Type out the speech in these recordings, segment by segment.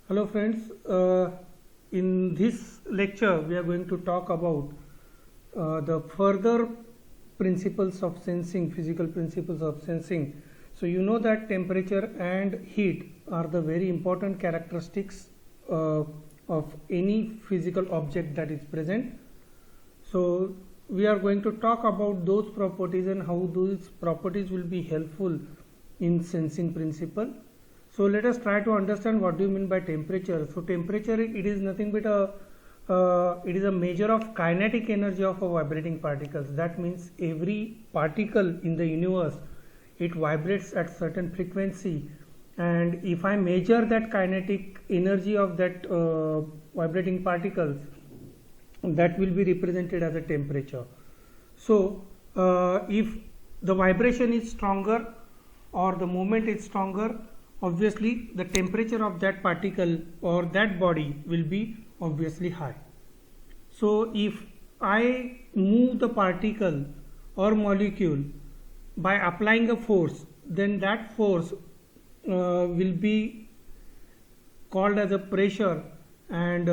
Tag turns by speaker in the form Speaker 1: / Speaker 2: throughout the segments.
Speaker 1: Hello friends, in this lecture we are going to talk about the further principles of sensing, physical principles of sensing. So you know that temperature and heat are the very important characteristics of any physical object that is present. So we are going to talk about those properties and how those properties will be helpful in sensing principle. So let us try to understand what do you mean by temperature. So temperature, it is nothing but it is a measure of kinetic energy of a vibrating particles. That means every particle in the universe, it vibrates at certain frequency, and if I measure that kinetic energy of that vibrating particles, that will be represented as a temperature. So if the vibration is stronger or the movement is stronger, obviously the temperature of that particle or that body will be obviously high. So if I move the particle or molecule by applying a force, then that force will be called as a pressure, and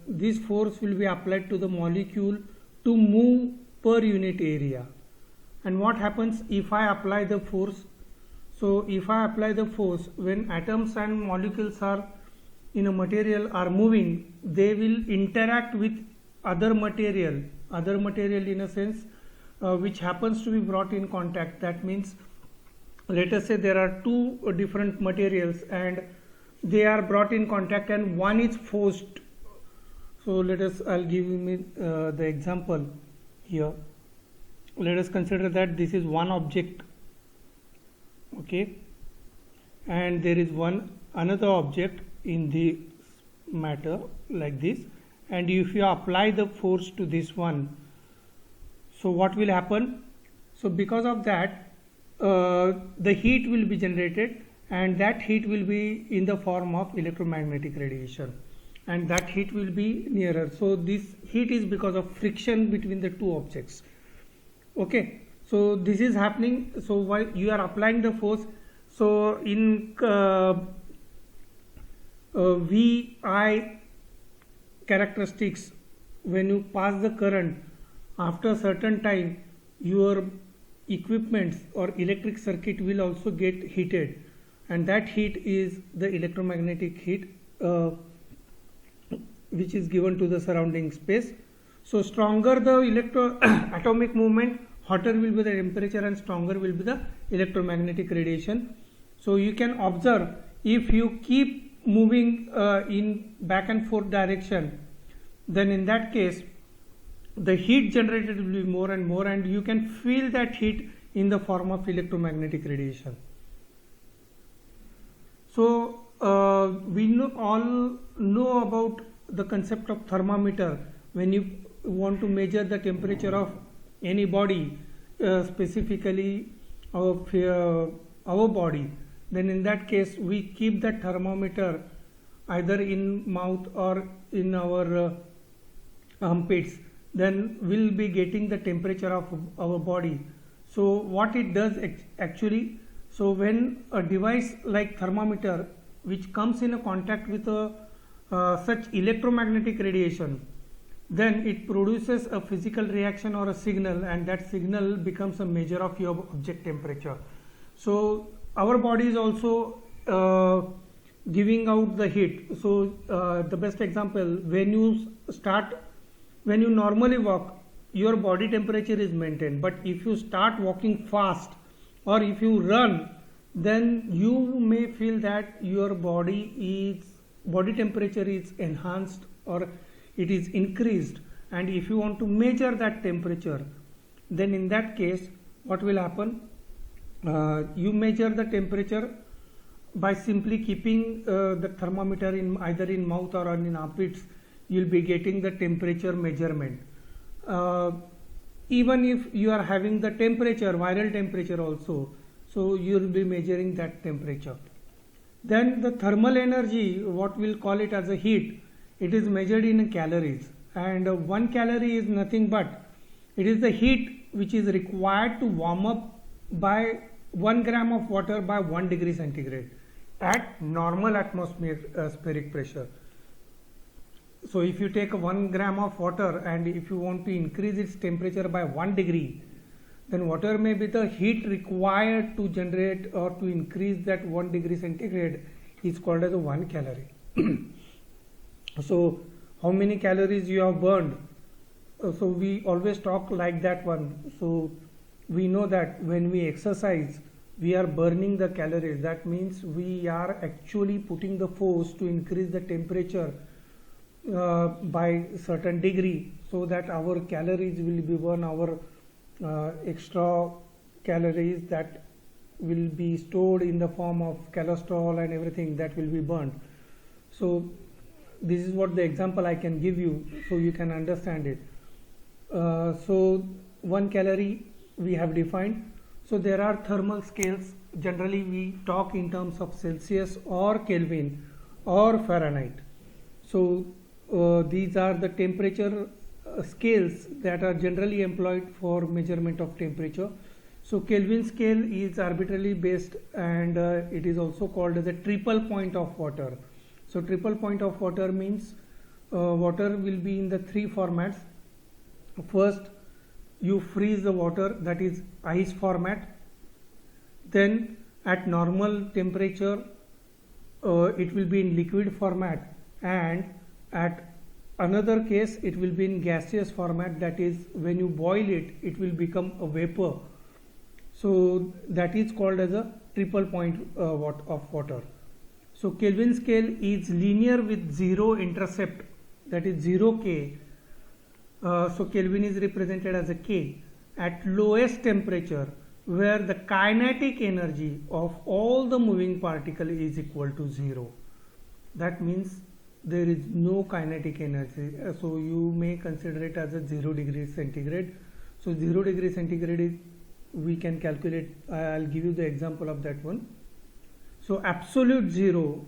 Speaker 1: this force will be applied to the molecule to move per unit area. And what happens if I apply the force? So if I apply the force, when atoms and molecules are in a material are moving, they will interact with other material in a sense which happens to be brought in contact. That means, let us say there are two different materials and they are brought in contact and one is forced. So I'll give you the example here. Let us consider that this is one object, okay, and there is another object in the matter like this, and if you apply the force to this one, so what will happen? So because of that the heat will be generated, and that heat will be in the form of electromagnetic radiation, and that heat will be nearer. So this heat is because of friction between the two objects. Okay, so this is happening. So while you are applying the force, so in VI characteristics, when you pass the current, after a certain time your equipments or electric circuit will also get heated, and that heat is the electromagnetic heat which is given to the surrounding space. So stronger the atomic movement, hotter will be the temperature and stronger will be the electromagnetic radiation. So you can observe, if you keep moving in back and forth direction, then in that case the heat generated will be more and more, and you can feel that heat in the form of electromagnetic radiation. So we all know about the concept of thermometer. When you want to measure the temperature of any body, specifically of our body, then in that case we keep that thermometer either in mouth or in our armpits, then we'll be getting the temperature of our body. So what it does actually, so when a device like thermometer which comes in a contact with such electromagnetic radiation, then it produces a physical reaction or a signal, and that signal becomes a measure of your object temperature. So our body is also giving out the heat. So the best example, when you normally walk, your body temperature is maintained, but if you start walking fast or if you run, then you may feel that your body temperature is enhanced or it is increased. And if you want to measure that temperature, then in that case what will happen? You measure the temperature by simply keeping the thermometer either in mouth or in armpits. You will be getting the temperature measurement. Even if you are having the temperature, viral temperature also, so you will be measuring that temperature. Then the thermal energy, what we'll call it as a heat, it is measured in calories, and 1 calorie is nothing but it is the heat which is required to warm up by 1 gram of water by 1 degree centigrade. at normal atmospheric pressure. So if you take 1 gram of water and if you want to increase its temperature by 1 degree, then whatever may be the heat required to generate or to increase that 1 degree centigrade is called as a 1 calorie. So how many calories you have burned? So we always talk like that one. So we know that when we exercise, we are burning the calories. That means we are actually putting the force to increase the temperature by certain degree, so that our calories will be burned, our extra calories that will be stored in the form of cholesterol and everything, that will be burned. So this is what the example I can give you, so you can understand it. So 1 calorie we have defined. So there are thermal scales. Generally we talk in terms of Celsius or Kelvin or Fahrenheit. So these are the temperature scales that are generally employed for measurement of temperature. So Kelvin scale is arbitrarily based, and it is also called as a triple point of water. So triple point of water means water will be in the 3 formats. First, you freeze the water, that is ice format. Then at normal temperature it will be in liquid format, and at another case it will be in gaseous format, that is when you boil it, it will become a vapor. So that is called as a triple point of water. So Kelvin scale is linear with 0 intercept, that is 0 K. So Kelvin is represented as a K at lowest temperature, where the kinetic energy of all the moving particle is equal to 0. That means there is no kinetic energy. So you may consider it as a 0 degree centigrade. So 0 degree centigrade is, we can calculate. I'll give you the example of that one. So absolute 0,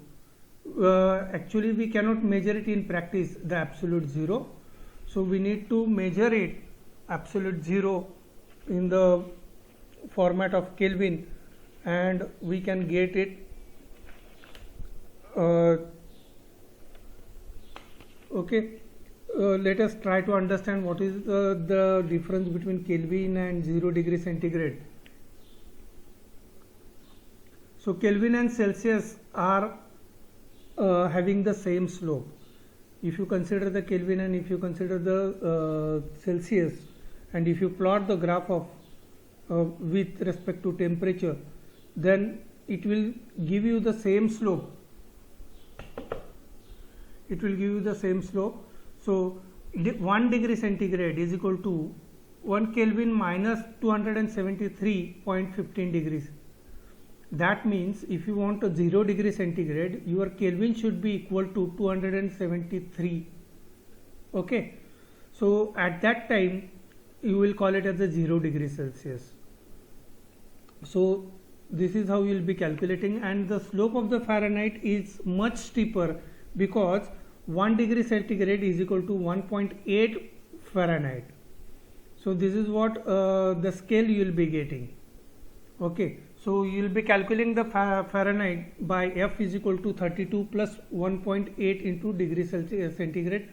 Speaker 1: actually we cannot measure it in practice, the absolute 0. So we need to measure it absolute 0 in the format of Kelvin, and we can get it okay. Let us try to understand what is the difference between Kelvin and 0 degree centigrade. So Kelvin and Celsius are having the same slope. If you consider the Kelvin and if you consider the Celsius, and if you plot the graph of with respect to temperature, then it will give you the same slope. It will give you the same slope. So 1 degree centigrade is equal to 1 Kelvin minus 273.15 degrees. That means if you want a 0 degree centigrade, your Kelvin should be equal to 273. Okay. So at that time you will call it as a 0 degree Celsius. So this is how you will be calculating, and the slope of the Fahrenheit is much steeper, because 1 degree centigrade is equal to 1.8 Fahrenheit. So this is what the scale you will be getting. Okay. So you will be calculating the Fahrenheit by F is equal to 32 plus 1.8 into degree centigrade.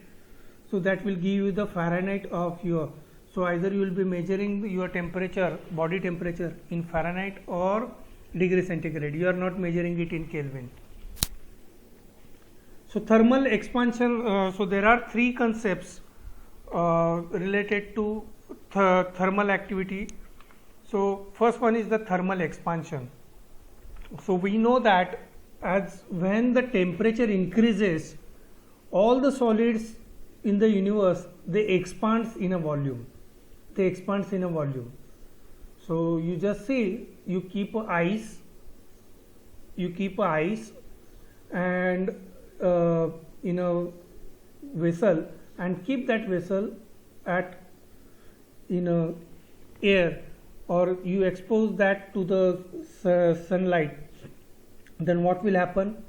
Speaker 1: So that will give you the Fahrenheit of your. So either you will be measuring your temperature, body temperature in Fahrenheit or degree centigrade. You are not measuring it in Kelvin. So thermal expansion. So there are 3 concepts related to thermal activity. So first one is the thermal expansion. So we know that as when the temperature increases, all the solids in the universe, they expands in a volume. They expands in a volume. So you just see, you keep ice and in a vessel, and keep that vessel at in a air, or you expose that to the sunlight. Then what will happen?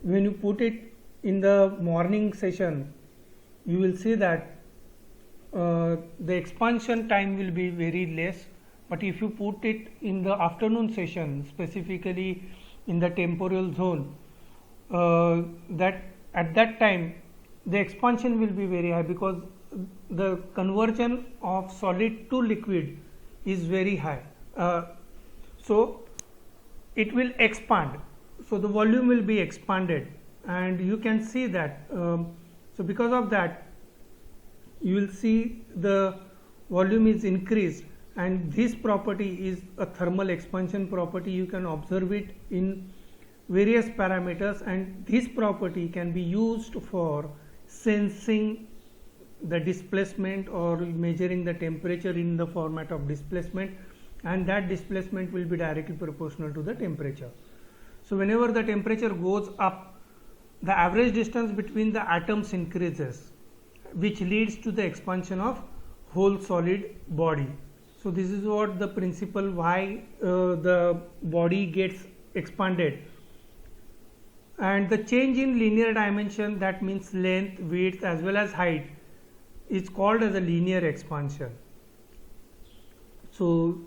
Speaker 1: When you put it in the morning session, you will see that the expansion time will be very less. But if you put it in the afternoon session, specifically in the temporal zone, that at that time the expansion will be very high, because the conversion of solid to liquid is very high. So it will expand, so the volume will be expanded, and you can see that. So because of that, you will see the volume is increased, and this property is a thermal expansion property. You can observe it in various parameters, and this property can be used for sensing the displacement or measuring the temperature in the format of displacement, and that displacement will be directly proportional to the temperature. So whenever the temperature goes up, the average distance between the atoms increases, which leads to the expansion of whole solid body. So this is what the principle why the body gets expanded. And the change in linear dimension, that means length, width as well as height, is called as a linear expansion. So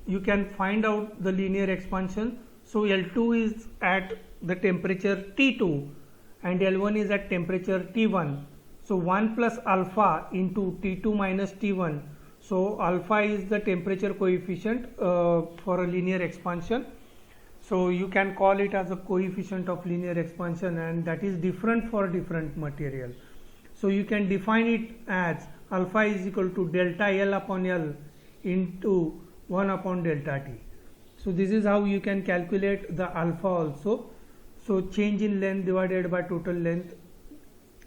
Speaker 1: you can find out the linear expansion. So L2 is at the temperature T2 and L1 is at temperature T1. So 1 plus alpha into T2 minus T1. So alpha is the temperature coefficient for a linear expansion. So you can call it as a coefficient of linear expansion, and that is different for different material. So you can define it as alpha is equal to delta L upon L into 1 upon delta T. So this is how you can calculate the alpha also. So change in length divided by total length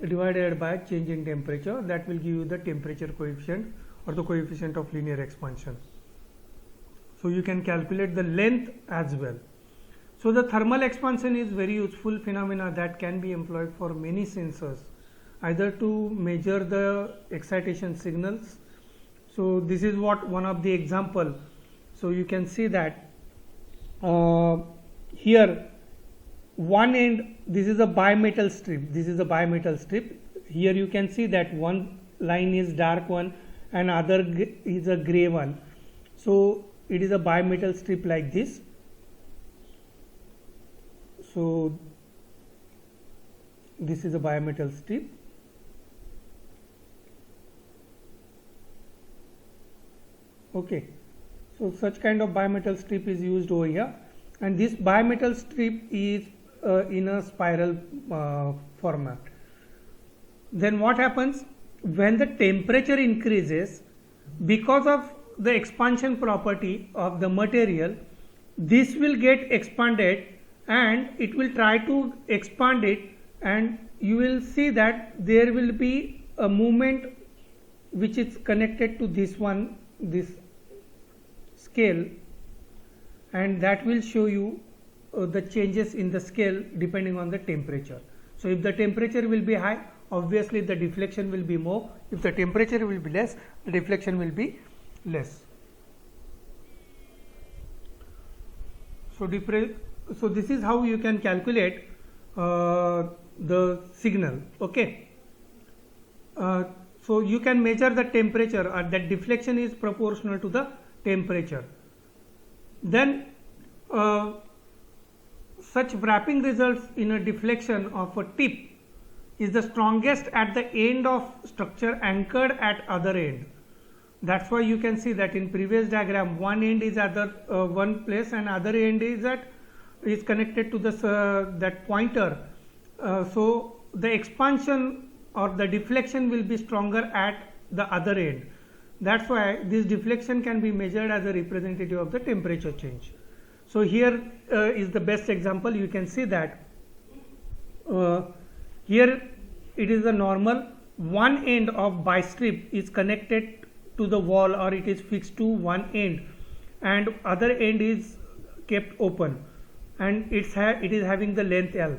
Speaker 1: divided by change in temperature, that will give you the temperature coefficient or the coefficient of linear expansion. So you can calculate the length as well. So the thermal expansion is very useful phenomena that can be employed for many sensors, either to measure the excitation signals. So this is what one of the example. So you can see that here one end, this is a bimetal strip, this is a bimetal strip. Here you can see that one line is dark one and other is a gray one. So it is a bimetal strip like this. So this is a bimetal strip. Okay, so such kind of bimetal strip is used over here, and this bimetal strip is in a spiral format. Then what happens when the temperature increases? Because of the expansion property of the material, this will get expanded and it will try to expand it, and you will see that there will be a movement which is connected to this one, this scale, and that will show you the changes in the scale depending on the temperature. So if the temperature will be high, obviously the deflection will be more. If the temperature will be less, the deflection will be less. So this is how you can calculate the signal. Okay. So you can measure the temperature, or that deflection is proportional to the temperature. Then such wrapping results in a deflection of a tip is the strongest at the end of structure anchored at other end. That's why you can see that in previous diagram one end is at one place and other end is connected to this that pointer. So the expansion or the deflection will be stronger at the other end. That's why this deflection can be measured as a representative of the temperature change. So here is the best example. You can see that here it is a normal, one end of bistrip is connected to the wall, or it is fixed to one end, and other end is kept open, and it is having the length L.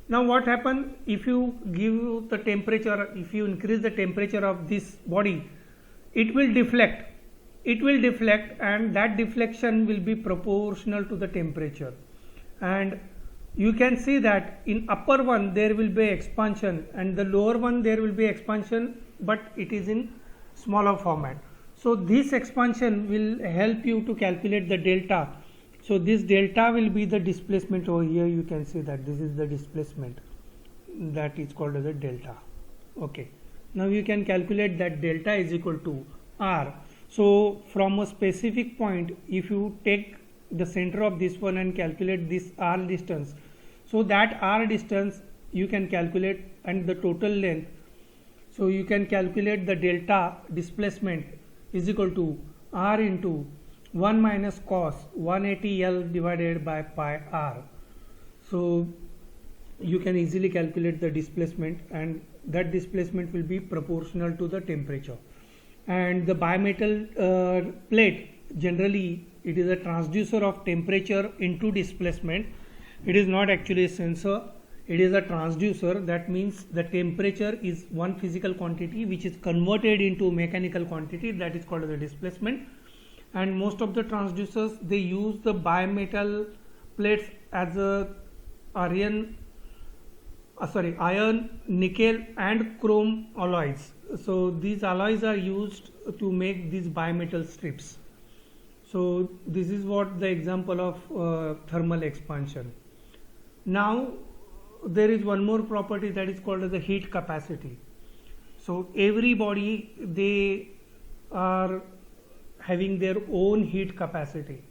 Speaker 1: Now what happens if you give the temperature, if you increase the temperature of this body, it will deflect. It will deflect, and that deflection will be proportional to the temperature. And you can see that in upper one there will be expansion, and the lower one there will be expansion, but it is in smaller format. So this expansion will help you to calculate the delta So this delta will be the displacement over here. You can see that this is the displacement, that is called as a delta. Okay, now you can calculate that delta is equal to r. So from a specific point, if you take the center of this one and calculate this r distance, so that r distance you can calculate, and the total length, so you can calculate the delta displacement is equal to r into 1 minus cos 180 L divided by pi r. So you can easily calculate the displacement, and that displacement will be proportional to the temperature. And the bimetal plate, generally it is a transducer of temperature into displacement. It is not actually a sensor, it is a transducer. That means the temperature is one physical quantity which is converted into mechanical quantity, that is called the displacement. And most of the transducers, they use the bimetal plates as a iron, nickel and chrome alloys. So these alloys are used to make these bimetal strips. So this is what the example of thermal expansion. Now there is one more property that is called as the heat capacity. So every body, they are having their own heat capacity.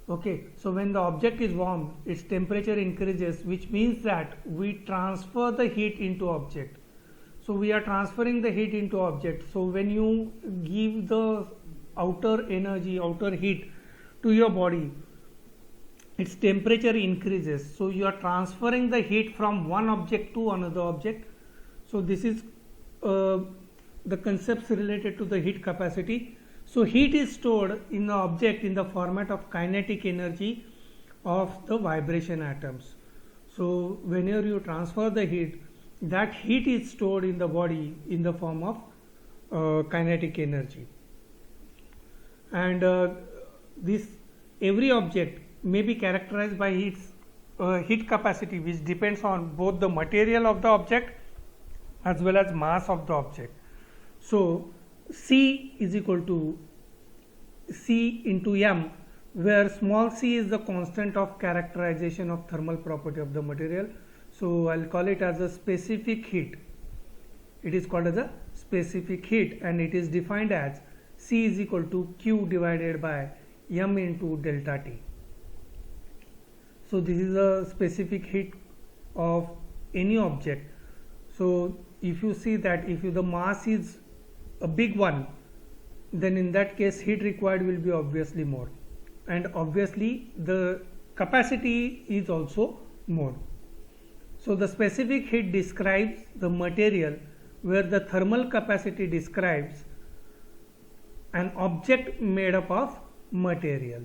Speaker 1: Okay, so when the object is warm, its temperature increases, which means that we transfer the heat into object. So we are transferring the heat into object. So when you give the outer energy, outer heat to your body, its temperature increases. So you are transferring the heat from one object to another object. So this is the concepts related to the heat capacity. So heat is stored in the object in the format of kinetic energy of the vibration atoms. So whenever you transfer the heat, that heat is stored in the body in the form of kinetic energy. And this every object may be characterized by its heat capacity, which depends on both the material of the object as well as mass of the object. So C is equal to C into m, where small c is the constant of characterization of thermal property of the material. So I'll call it as a specific heat. It is called as a specific heat, and it is defined as C is equal to Q divided by m into delta T. So this is a specific heat of any object. So if you see that if the mass is a big one, then in that case heat required will be obviously more, and obviously the capacity is also more. So the specific heat describes the material, where the thermal capacity describes an object made up of material.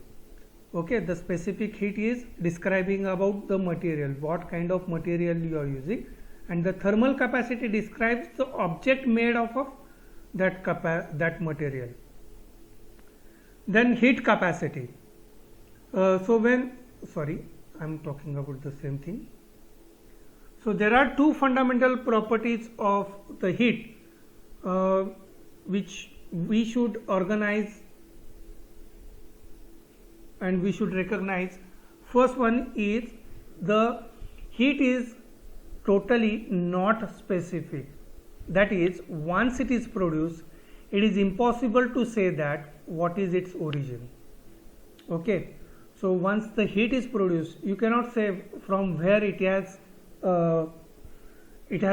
Speaker 1: Okay, the specific heat is describing about the material, what kind of material you are using, and the thermal capacity describes the object made up of that material. Then heat capacity. I'm talking about the same thing. So there are two fundamental properties of the heat which we should organize and we should recognize. First one is the heat is totally not specific. That is, once it is produced, it is impossible to say that what is its origin. Okay, so once the heat is produced, you cannot say from where it has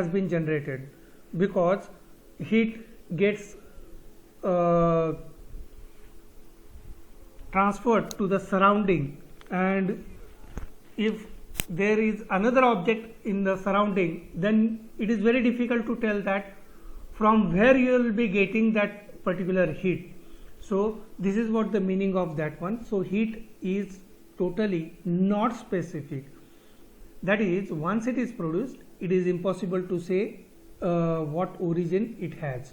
Speaker 1: been generated, because heat gets transferred to the surrounding, and if there is another object in the surrounding, then it is very difficult to tell that from where you will be getting that particular heat. So this is what the meaning of that one. So heat is totally not specific. That is, once it is produced, it is impossible to say what origin it has.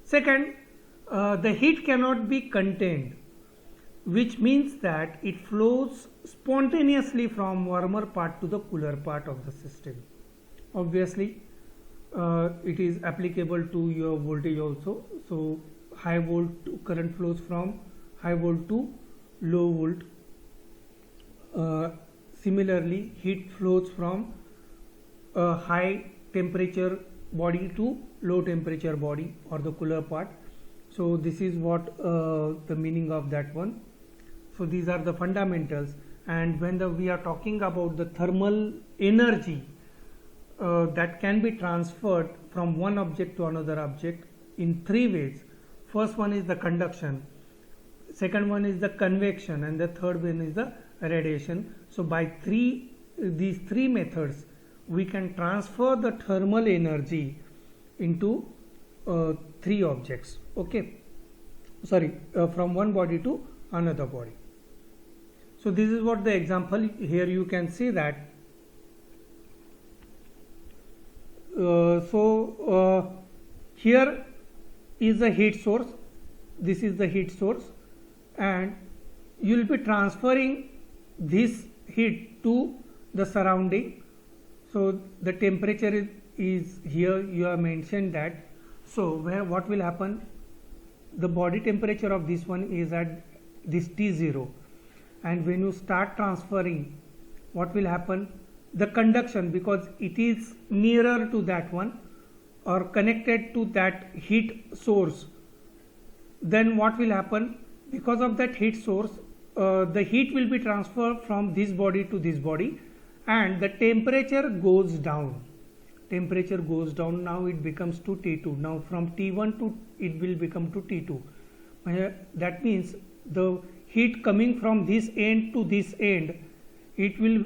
Speaker 1: Second, the heat cannot be contained, which means that it flows spontaneously from warmer part to the cooler part of the system. Obviously, it is applicable to your voltage also. So high volt current flows from high volt to low volt Similarly, heat flows from a high temperature body to low temperature body or the cooler part. So this is what the meaning of that one. So these are the fundamentals. And when we are talking about the thermal energy that can be transferred from one object to another object in three ways. First one is the conduction, second one is the convection, and the third one is the radiation. So by these three methods we can transfer the thermal energy into three objects. Okay, from one body to another body. So this is what the example here you can see that. Here is the heat source, this is the heat source, and you will be transferring this heat to the surrounding. So the temperature is here, you have mentioned that. So what will happen, the body temperature of this one is at this T0, and when you start transferring, what will happen, the conduction, because it is nearer to that one or connected to that heat source, then what will happen, because of that heat source the heat will be transferred from this body to this body, and the temperature goes down. Now it becomes to T2. Now from T1 to it will become to T2. That means the heat coming from this end to this end, it will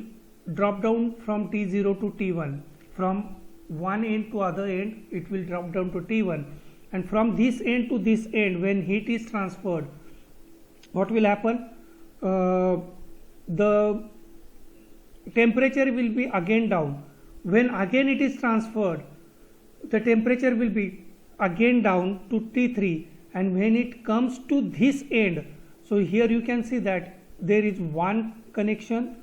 Speaker 1: drop down from T0 to T1. From one end to other end, it will drop down to T1. And from this end to this end, when heat is transferred, what will happen? The temperature will be again down. When again it is transferred, the temperature will be again down to T3, and when it comes to this end, so here you can see that there is one connection,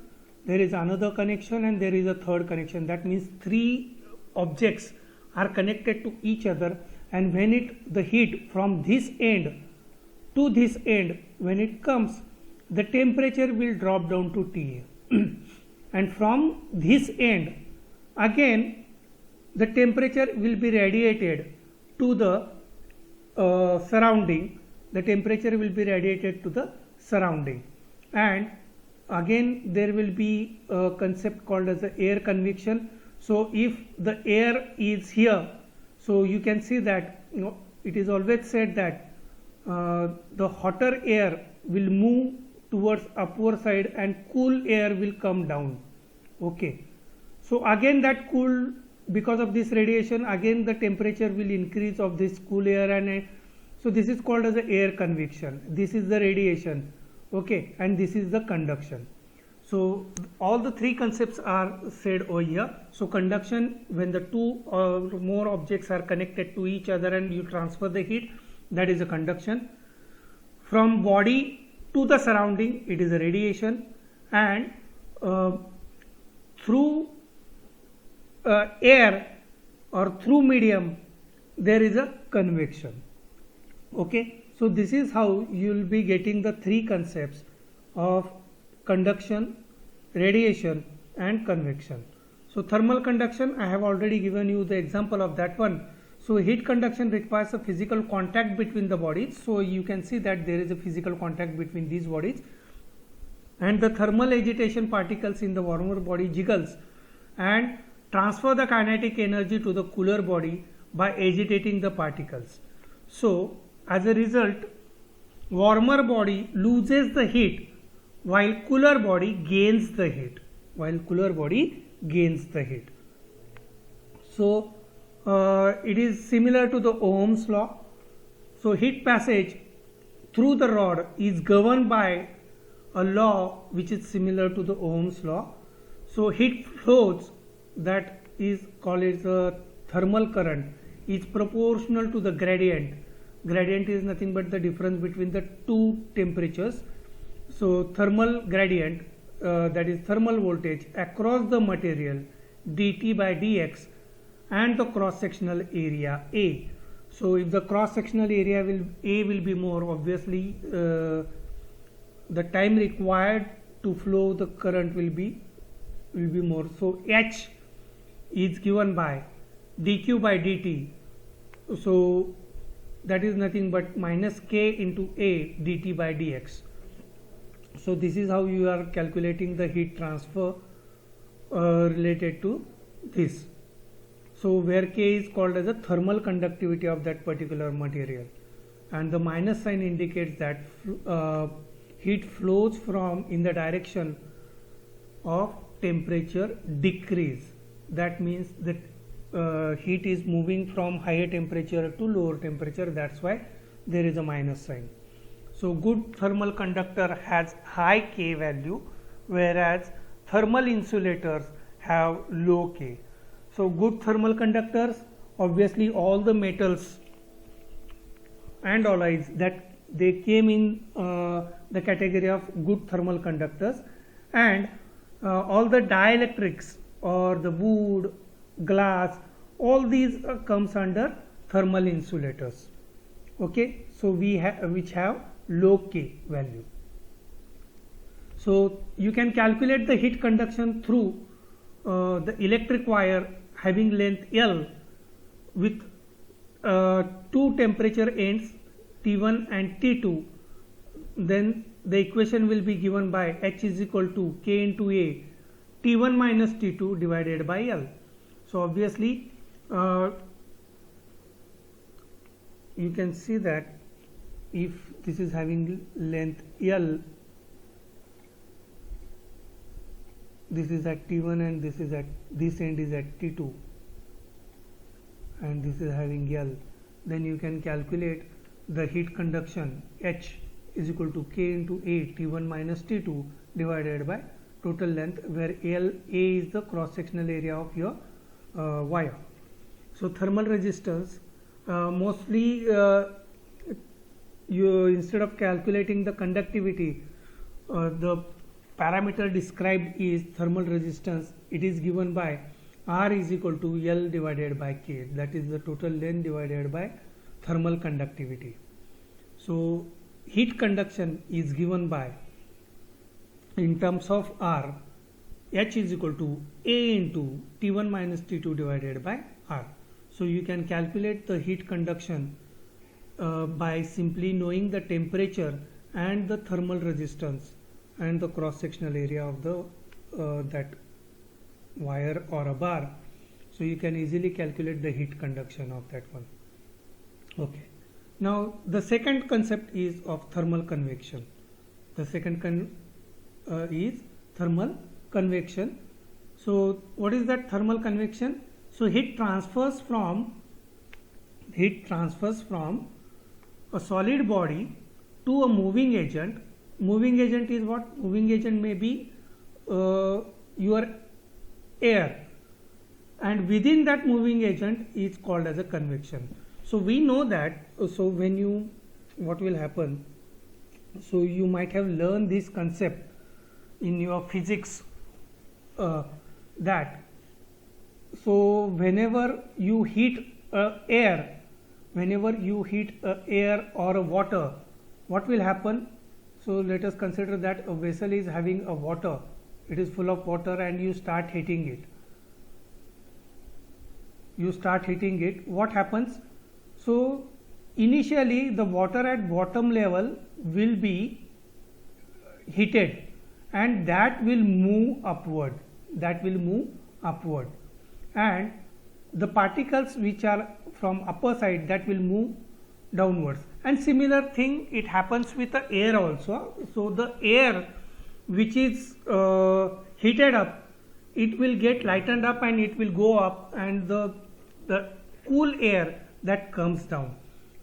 Speaker 1: there is another connection, and there is a third connection. That means three objects are connected to each other, and when the heat from this end to this end, when it comes, the temperature will drop down to TA. And from this end, again the temperature will be radiated to the surrounding. The temperature will be radiated to the surrounding, and again there will be a concept called as the air convection. So if the air is here, so you can see that it is always said that the hotter air will move towards upward side and cool air will come down. Okay, so again that cool, because of this radiation, again the temperature will increase of this cool air, and so this is called as the air convection. This is the radiation. Okay, and this is the conduction. So all the three concepts are said over here. So conduction, when the two or more objects are connected to each other and you transfer the heat, that is a conduction. From body to the surrounding, it is a radiation, and through air or through medium, there is a convection. Okay, so this is how you will be getting the three concepts of conduction, radiation, and convection. So thermal conduction, I have already given you the example of that one. So heat conduction requires a physical contact between the bodies. So you can see that there is a physical contact between these bodies, and the thermal agitation particles in the warmer body jiggles and transfer the kinetic energy to the cooler body by agitating the particles. So as a result, warmer body loses the heat while cooler body gains the heat. So it is similar to the Ohm's law. So heat passage through the rod is governed by a law which is similar to the Ohm's law. So heat flows, that is called as a thermal current, is proportional to the gradient. Gradient is nothing but the difference between the two temperatures. So thermal gradient, that is thermal voltage across the material, dt by dx, and the cross sectional area A. So if the cross sectional area A will be more, obviously the time required to flow, the current will be more. So H is given by dq by dt. So that is nothing but minus k into a dt by dx. So this is how you are calculating the heat transfer related to this. So where k is called as a thermal conductivity of that particular material, and the minus sign indicates that heat flows from in the direction of temperature decrease. That means that heat is moving from higher temperature to lower temperature. That's why there is a minus sign. So good thermal conductor has high K value, whereas thermal insulators have low K. So good thermal conductors, obviously all the metals and alloys that they came in the category of good thermal conductors, and all the dielectrics or the wood, glass, all these comes under thermal insulators. Okay, so we have which have low K value. So you can calculate the heat conduction through the electric wire having length L with two temperature ends T1 and T2. Then the equation will be given by H is equal to K into A T1 minus T2 divided by L. So obviously you can see that if this is having length L, this is at T1 and this is at this end is at T2, and this is having L, then you can calculate the heat conduction H is equal to K into A T1 minus T2 divided by total length, where A is the cross sectional area of your wire. So thermal resistance, mostly you instead of calculating the conductivity, the parameter described is thermal resistance. It is given by R is equal to L divided by K, that is the total length divided by thermal conductivity. So heat conduction is given by, in terms of R, H is equal to A into T1 minus T2 divided by R. So you can calculate the heat conduction by simply knowing the temperature and the thermal resistance and the cross sectional area of the that wire or a bar. So you can easily calculate the heat conduction of that one. Okay. Now the second concept is of thermal convection. The second is thermal convection. So what is that thermal convection? So heat transfers from a solid body to a moving agent. Moving agent is what? Moving agent may be your air, and within that moving agent is called as a convection. So we know that, so when you, what will happen, so you might have learned this concept in your physics, that so whenever you heat air or a water, what will happen? So let us consider that a vessel is having a water, it is full of water, and you start heating it. What happens? So initially the water at bottom level will be heated, and that will move upward, and the particles which are from upper side, that will move downwards. And similar thing it happens with the air also. So the air which is heated up, it will get lightened up and it will go up, and the cool air that comes down.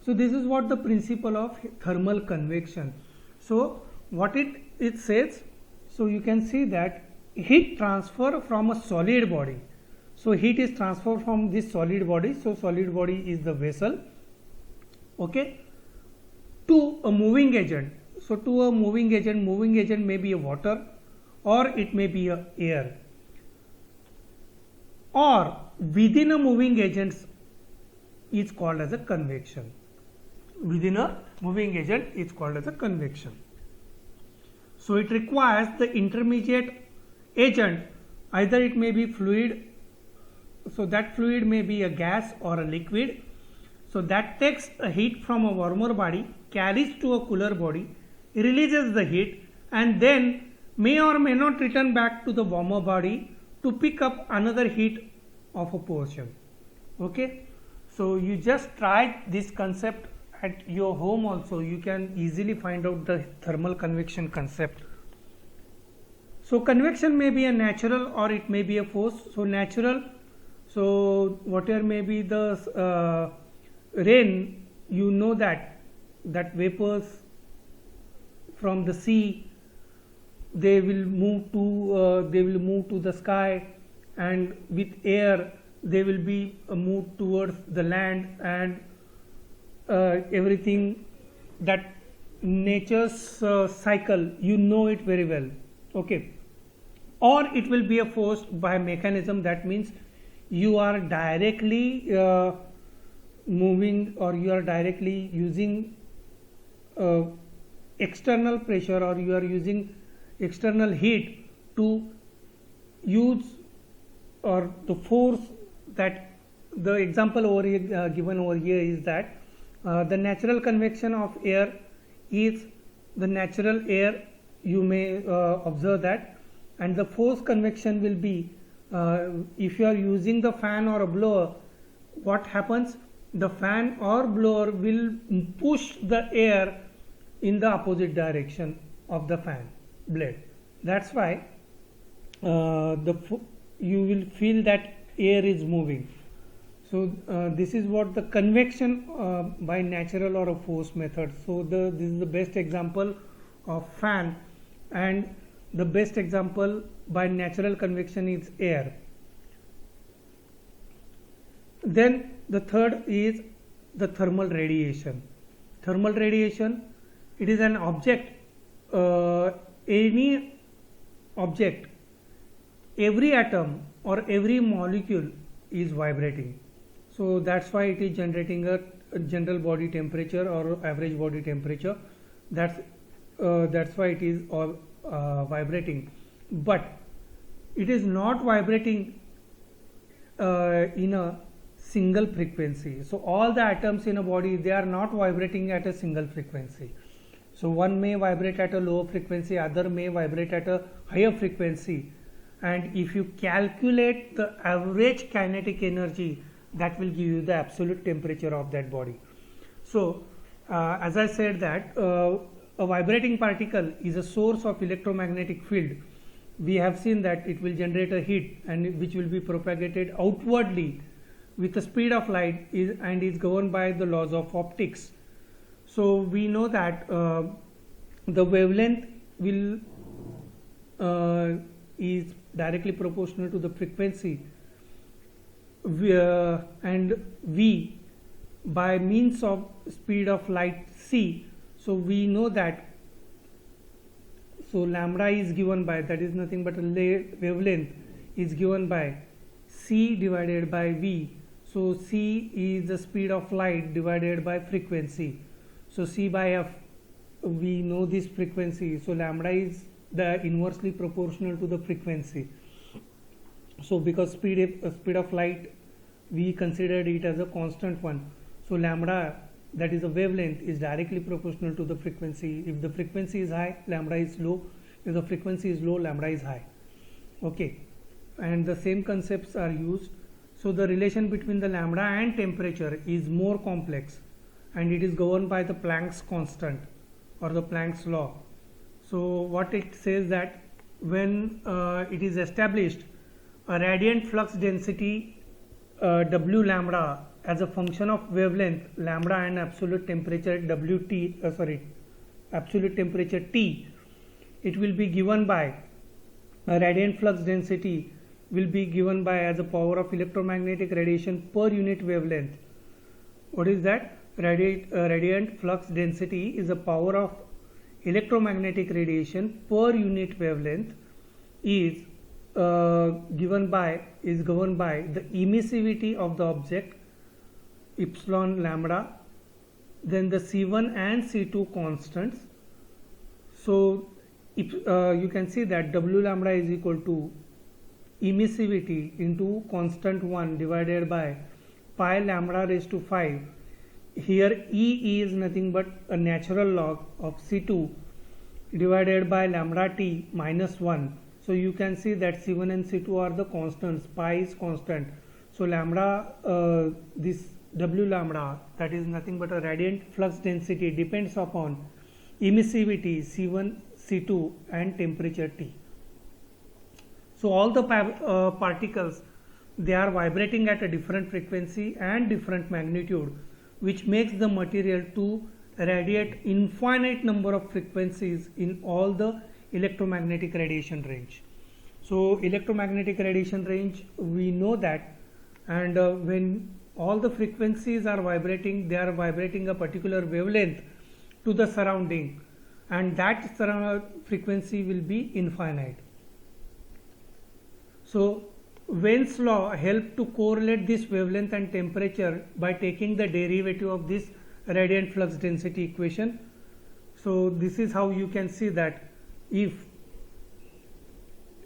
Speaker 1: So this is what the principle of thermal convection. So what it says, so you can see that heat transfer from a solid body. So heat is transferred from this solid body. So solid body is the vessel, okay, to a moving agent. So to a moving agent may be a water, or it may be a air, or within a moving agent is called as a convection. Within a moving agent is called as a convection. So it requires the intermediate agent, either it may be fluid, so that fluid may be a gas or a liquid. So that takes a heat from a warmer body, carries to a cooler body, releases the heat, and then may or may not return back to the warmer body to pick up another heat of a portion. Okay, so you just try this concept at your home also. You can easily find out the thermal convection concept. So convection may be a natural or it may be a force. So natural, so whatever may be the rain, you know that vapors from the sea, they will move to the sky, and with air they will be moved towards the land, and everything that nature's cycle, you know it very well. Okay, or it will be a force by mechanism. That means you are directly moving, or you are directly using external pressure, or you are using external heat to use, or the force. That the example over here, given over here is that the natural convection of air is the natural air, you may observe that, and the forced convection will be if you are using the fan or a blower, what happens, the fan or blower will push the air in the opposite direction of the fan blade. That's why you will feel that air is moving. So this is what the convection by natural or a force method. So this is the best example of fan, and the best example by natural convection is air. Then the third is the thermal radiation. Thermal radiation, it is an object, any object, every atom or every molecule is vibrating. So that's why it is generating a general body temperature or average body temperature. That's why it is all vibrating. But it is not vibrating in a single frequency. So all the atoms in a body, they are not vibrating at a single frequency. So one may vibrate at a lower frequency, other may vibrate at a higher frequency. And if you calculate the average kinetic energy, that will give you the absolute temperature of that body. So as I said that a vibrating particle is a source of electromagnetic field. We have seen that it will generate a heat, and which will be propagated outwardly with the speed of light and is governed by the laws of optics. So we know that the wavelength will is directly proportional to the frequency, and v by means of speed of light c. So we know that, so lambda is given by, that is nothing but a wavelength is given by c divided by v. So c is the speed of light divided by frequency. So c by f, we know this frequency, so lambda is the inversely proportional to the frequency. So because speed of light, we considered it as a constant one, so lambda, that is a wavelength, is directly proportional to the frequency. If the frequency is high, lambda is low. If the frequency is low, lambda is high. Okay, and the same concepts are used. So the relation between the lambda and temperature is more complex, and it is governed by the Planck's constant or the Planck's law. So what it says that when it is established a radiant flux density W lambda as a function of wavelength lambda and absolute temperature absolute temperature T, it will be given by a radiant flux density will be given by as a power of electromagnetic radiation per unit wavelength. What is that? Radiant flux density is a power of electromagnetic radiation per unit wavelength is governed by the emissivity of the object epsilon lambda, then the C1 and C2 constants. So if you can see that W lambda is equal to emissivity into constant 1 divided by pi lambda raised to 5. Here E is nothing but a natural log of C2 divided by lambda t minus 1. So you can see that C1 and C2 are the constants, pi is constant. So lambda, this W lambda, that is nothing but a radiant flux density, depends upon emissivity C1, C2 and temperature T. So all the particles, they are vibrating at a different frequency and different magnitude, which makes the material to radiate infinite number of frequencies in all the electromagnetic radiation range. So electromagnetic radiation range, we know that, and when all the frequencies are vibrating, they are vibrating a particular wavelength to the surrounding, and that frequency will be infinite. So Wein's law helped to correlate this wavelength and temperature by taking the derivative of this radiant flux density equation. So this is how you can see that if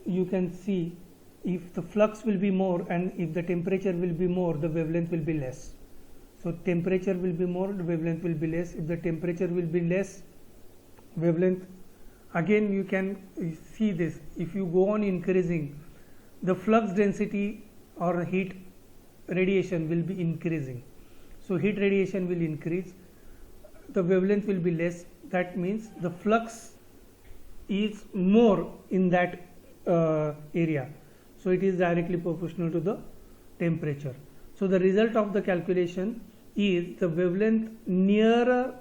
Speaker 1: the flux will be more and if the temperature will be more, the wavelength will be less. So temperature will be more, the wavelength will be less. If the temperature will be less, wavelength, again you can see this, if you go on increasing, the flux density or heat radiation will be increasing. So heat radiation will increase, the wavelength will be less, that means the flux is more in that area. So it is directly proportional to the temperature. So the result of the calculation is the wavelength nearer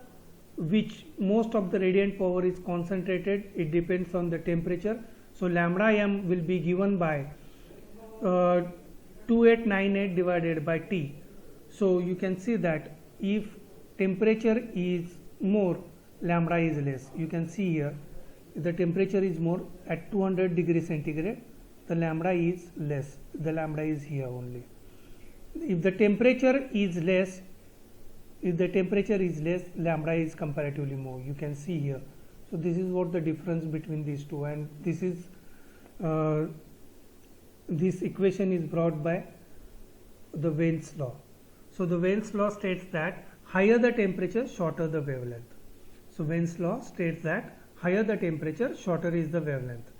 Speaker 1: which most of the radiant power is concentrated, it depends on the temperature. So lambda m will be given by 2898 divided by T. So you can see that if temperature is more, lambda is less. You can see here, if the temperature is more at 200 degrees centigrade, the lambda is less. The lambda is here only. If the temperature is less, lambda is comparatively more. You can see here. So this is what the difference between these two, and this is this equation is brought by the Wein's law. So the Wein's law states that higher the temperature, shorter the wavelength. So Wein's law states that higher the temperature, shorter is the wavelength.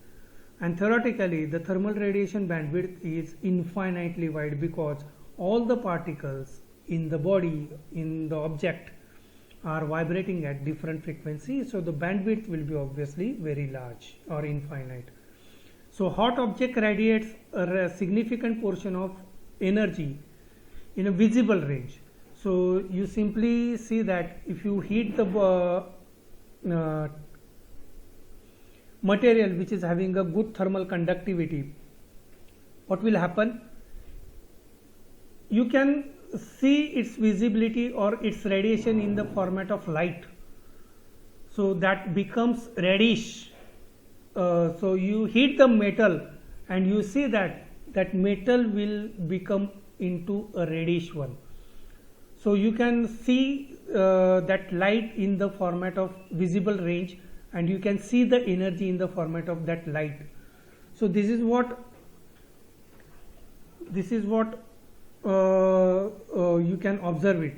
Speaker 1: And theoretically, the thermal radiation bandwidth is infinitely wide because all the particles in the body, in the object, are vibrating at different frequencies. So the bandwidth will be obviously very large or infinite. So hot object radiates a significant portion of energy in a visible range. So you simply see that if you heat the material which is having a good thermal conductivity, what will happen? You can see its visibility or its radiation in the format of light. So that becomes reddish. So you heat the metal and you see that metal will become into a reddish one. So you can see that light in the format of visible range, and you can see the energy in the format of that light. So this is what you can observe it.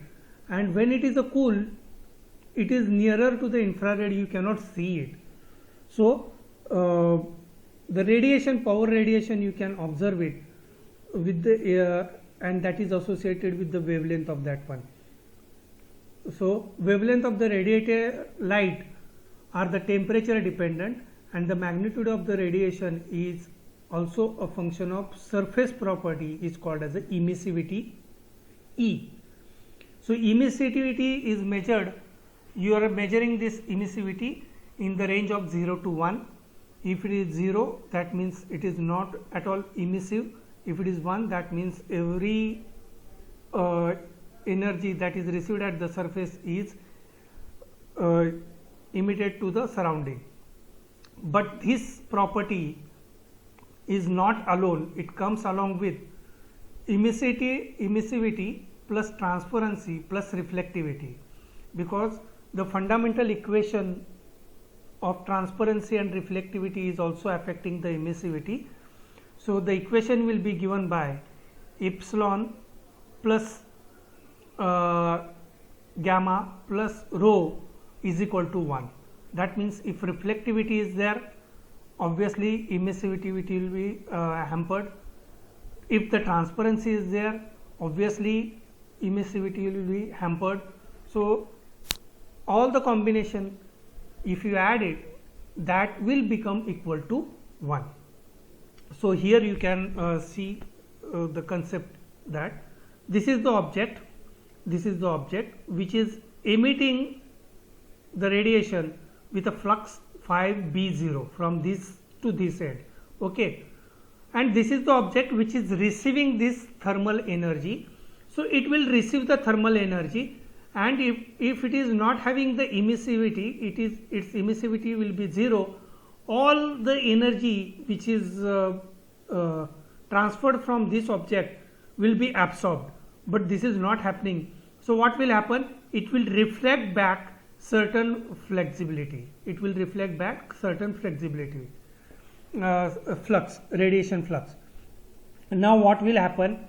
Speaker 1: And when it is a cool, it is nearer to the infrared, you cannot see it. So the radiation, power radiation, you can observe it with the and that is associated with the wavelength of that one. So wavelength of the radiated light are the temperature dependent, and the magnitude of the radiation is also a function of surface property, is called as the emissivity E. So emissivity is measured, you are measuring this emissivity in the range of 0 to 1. If it is 0, that means it is not at all emissive. If it is 1, that means every energy that is received at the surface is emitted to the surrounding. But this property is not alone, it comes along with emissivity plus transparency plus reflectivity, because the fundamental equation of transparency and reflectivity is also affecting the emissivity. So the equation will be given by epsilon plus gamma plus rho is equal to 1. That means if reflectivity is there, obviously emissivity will be hampered. If the transparency is there, obviously emissivity will be hampered. So all the combination, if you add it, that will become equal to 1. So here you can see the concept that this is the object which is emitting the radiation with a flux phi b0 from this to this end, okay, and this is the object which is receiving this thermal energy. So it will receive the thermal energy, and if it is not having the emissivity, its emissivity will be 0. All the energy which is transferred from this object will be absorbed, but this is not happening. So what will happen? It will reflect back certain flexibility. Flux, radiation flux. Now what will happen?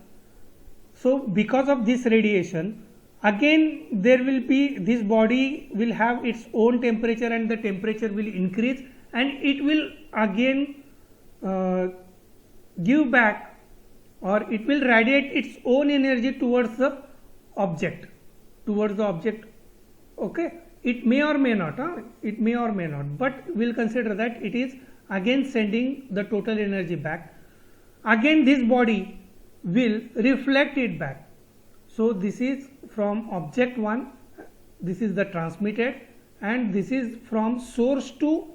Speaker 1: So because of this radiation, again there will be, this body will have its own temperature, and the temperature will increase, and it will again give back, or it will radiate its own energy towards the object, okay. It may or may not, but we'll consider that it is again sending the total energy back. Again this body will reflect it back. So this is from object 1, this is the transmitted, and this is from source to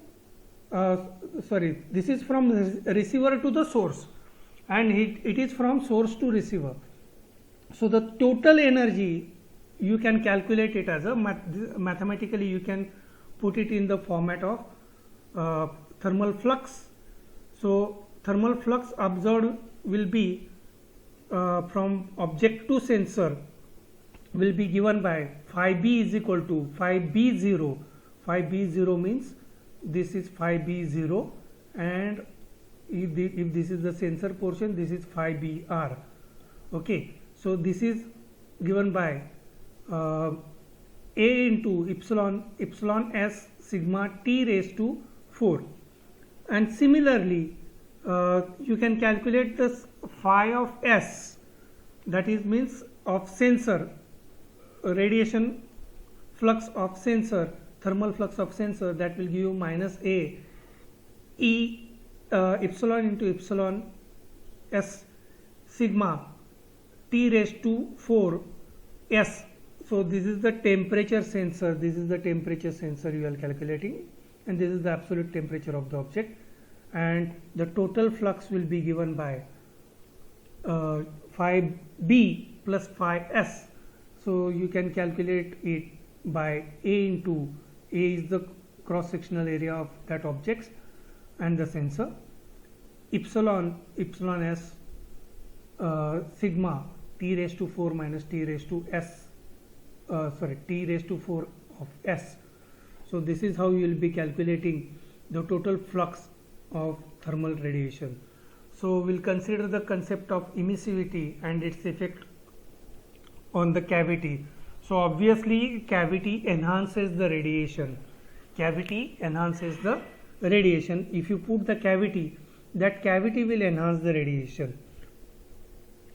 Speaker 1: this is from receiver to the source, and it is from source to receiver. So the total energy, you can calculate it as a mathematically, you can put it in the format of thermal flux. So thermal flux observed will be from object to sensor will be given by phi b is equal to phi b0. Phi b0 means this is phi b0, and if this is the sensor portion, this is phi br, okay. So this is given by a into epsilon s sigma t raised to 4, and similarly you can calculate this phi of s, that is means of sensor, radiation flux of sensor, thermal flux of sensor, that will give you minus a e epsilon into epsilon s sigma t raised to 4 s. So this is the temperature sensor, you are calculating, and this is the absolute temperature of the object, and the total flux will be given by phi b plus phi s. So you can calculate it by a into a is the cross sectional area of that objects and the sensor, epsilon s sigma t raised to 4 minus t raised to s t raised to 4 of s. So this is how you will be calculating the total flux of thermal radiation. So we'll consider the concept of emissivity and its effect on the cavity. So obviously cavity enhances the radiation. If you put the cavity, that cavity will enhance the radiation,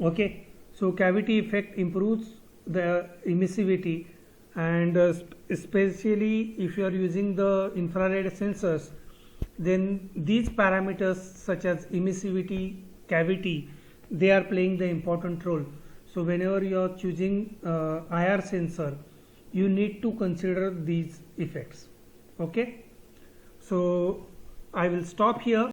Speaker 1: okay. So cavity effect improves the emissivity, and especially if you are using the infrared sensors, then these parameters such as emissivity, cavity, they are playing the important role. So whenever you are choosing IR sensor, you need to consider these effects, okay. So I will stop here.